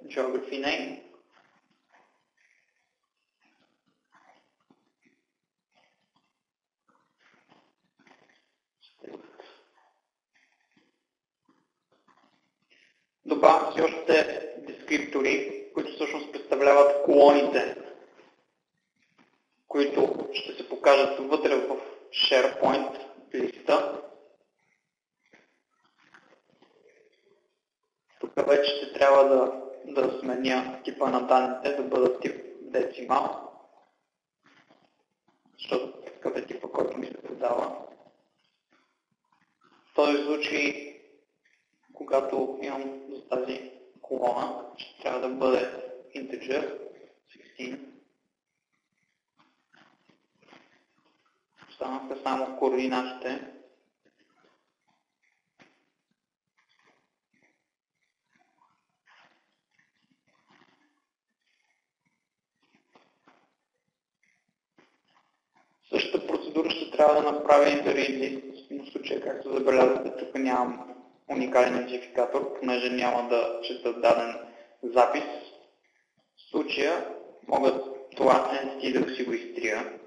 geography name. Добавям си още дескриптори, които всъщност представляват колоните, които ще се покажат вътре в SharePoint листа. Тук вече ще трябва да сменя типа на данните, да бъдат тип decimal, защото такъв е типа, който ми се подава. В този случай, когато имам за тази колона, ще трябва да бъде integer 16. Останаха само координатите. Същата процедура ще трябва да направя interID, но в случая, както забелязвате, тук нямам уникален идентификатор, понеже няма да чета даден запис. В случая мога това entity да си го изтрия.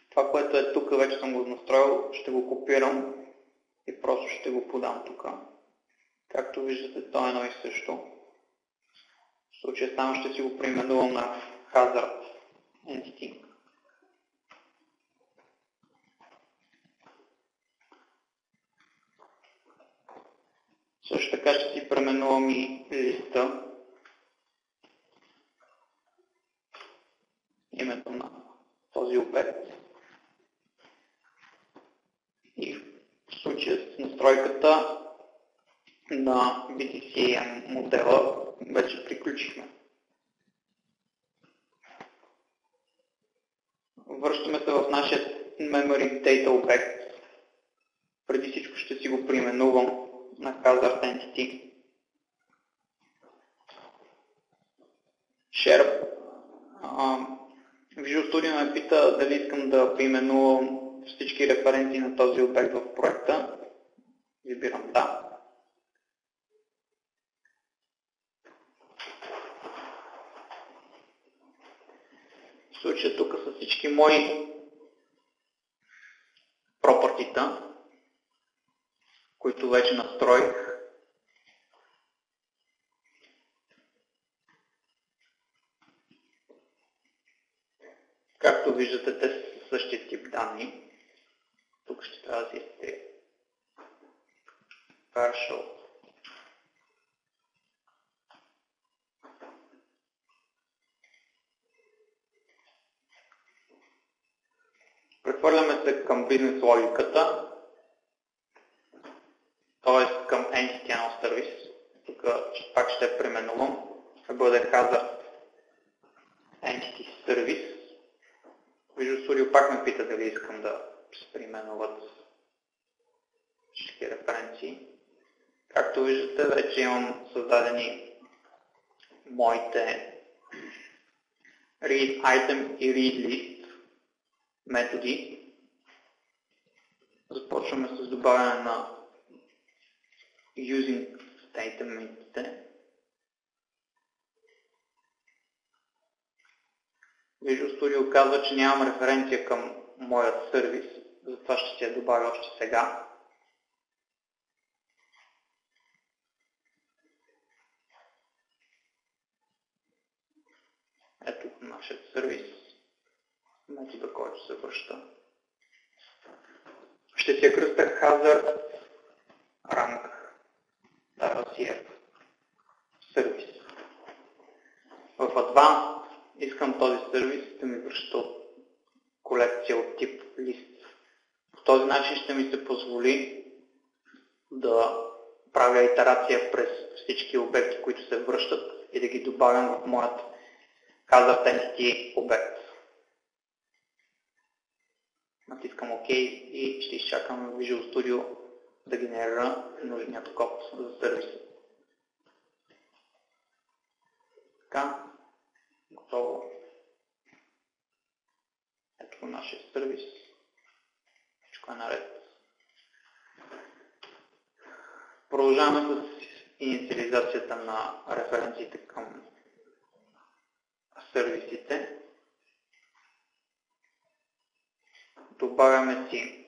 Това, което е тук, вече съм го настроил, ще го копирам и просто ще го подам тук. Както виждате, то е едно и също. В случая само ще си го преименувам на hazard entity. Също така ще си преименувам и листа, името на този обект. И в случая с настройката на BTCAM модела вече приключихме. Връщаме се в нашия Memory Data обект. Преди всичко ще си го преименувам на hazard entity. Share. Visual Studio ме пита дали искам да преименувам всички референции на този обект в проекта. Избирам да. В случая тук са всички мои пропъртита, които вече настроих. Както виждате, те са същия тип данни. Тук ще трябва да си изтрия partial. Прехвърляме се към бизнес логиката, т.е. към Entity Service. Тук пак ще преименувам. Ще бъде hazard Entity Service. Visual Studio пак ме пита дали искам да се преименуват всички референции. Както виждате, вече имам създадени моите read item и read list методи. Започваме с добавяне на using statement-ите. Visual Studio казва, че нямам референция към моят сервис, затова ще я добавя още сега. Ето нашият сервис, метода, който се връща. Ще си я кръста hazard rank RCF сервис. В Advanced искам този сервис да ми връща колекция от тип лист. По този начин ще ми се позволи да правя итерация през всички обекти, които се връщат и да ги добавям в моят hazard entity обект. Натискам OK и ще изчакам Visual Studio да генерира нужният код за сервиса. Така, готово. Ето нашия сервис. Всичко е наред. Продължаваме с инициализацията на референциите към сервисите. Добавяме си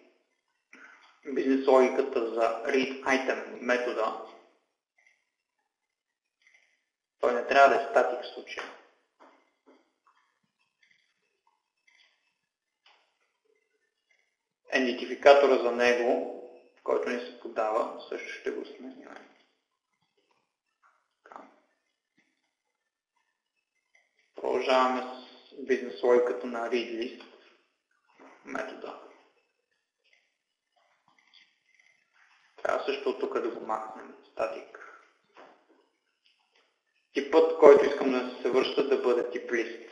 бизнес логиката за readItem метода. Той не трябва да е статик в случая. Идентификатора за него, който ни се подава, също ще го сменим. Продължаваме с бизнес логиката на readList метода. Трябва също от тук да го махнем статик. Типът, който искам да се връща, да бъде тип list.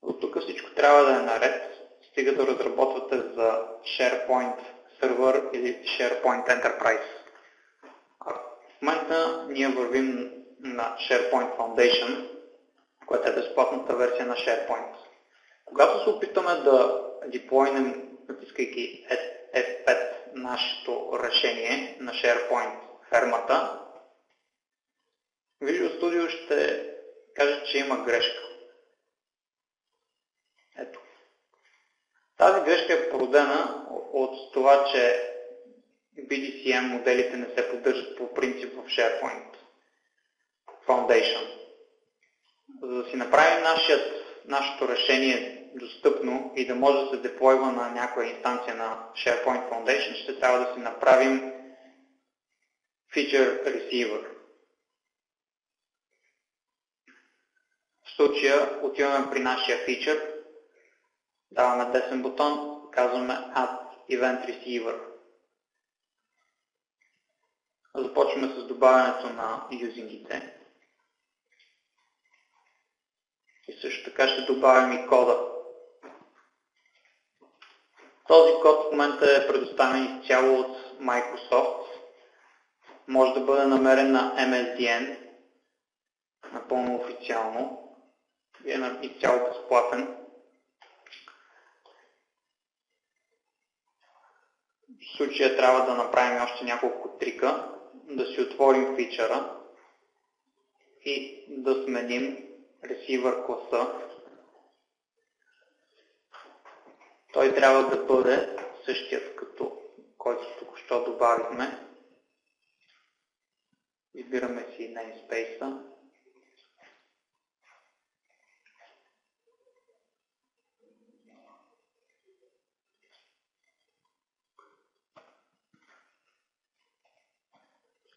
От тук всичко трябва да е наред, стига да разработвате за SharePoint Server или SharePoint Enterprise. В момента ние вървим на SharePoint Foundation, която е безплатната версия на SharePoint. Когато се опитаме да деплойнем, натискайки F5 нашето решение на SharePoint фермата, Visual Studio ще каже, че има грешка. Ето. Тази грешка е породена от това, че BDCM моделите не се поддържат по принцип в SharePoint Foundation. За да си направим нашето решение достъпно и да може да се деплойва на някоя инстанция на SharePoint Foundation, ще трябва да си направим Feature Receiver. В случая отиваме при нашия feature, даваме десен бутон, казваме Add Event Receiver. Започваме с добавянето на юзингите. И също така ще добавим и кода. Този код в момента е предоставен изцяло от Microsoft. Може да бъде намерен на MSDN, напълно официално. Е изцяло безплатен. В случая трябва да направим още няколко трика, да си отворим фичъра и да сменим Receiver класа. Той трябва да бъде същият като който току-що добавихме. Избираме си namespace-а.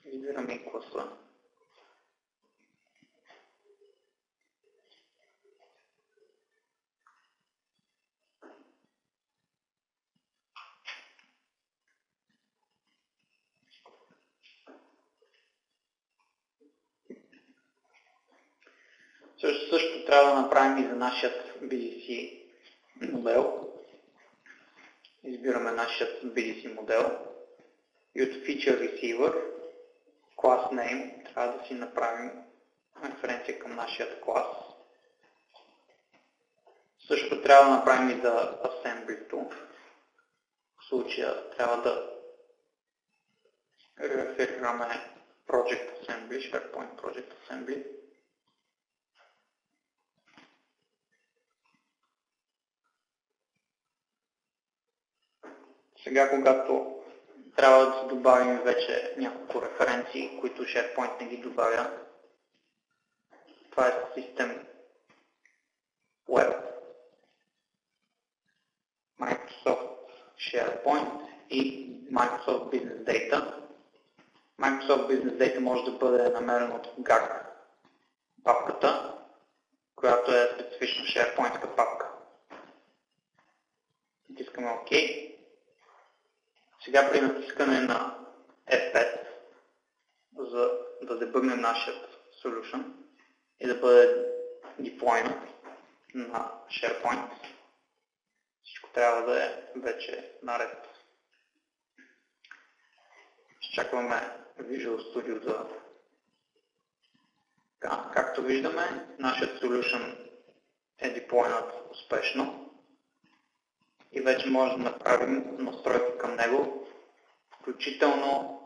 Избираме и класа. Също трябва да направим и за нашия BDC модел. Избираме нашия BDC модел и от Feature Receiver, Class Name, трябва да си направим референция към нашия клас. Също трябва да направим и за Assembly-то. В случая трябва да реферираме Project Assembly, SharePoint Project Assembly. Сега, когато трябва да добавим вече няколко референции, които SharePoint не ги добавя, това е System Web, Microsoft SharePoint и Microsoft Business Data. Microsoft Business Data може да бъде намерен от GAC папката, която е специфично SharePoint папка. Натискаме OK. Сега при натискане на F5, за да дебъгнем нашия solution и да бъде деплойнат на SharePoint, всичко трябва да е вече наред. Изчакваме Visual Studio да... Както виждаме, нашият solution е деплойнат успешно и вече може да направим настройки към него включително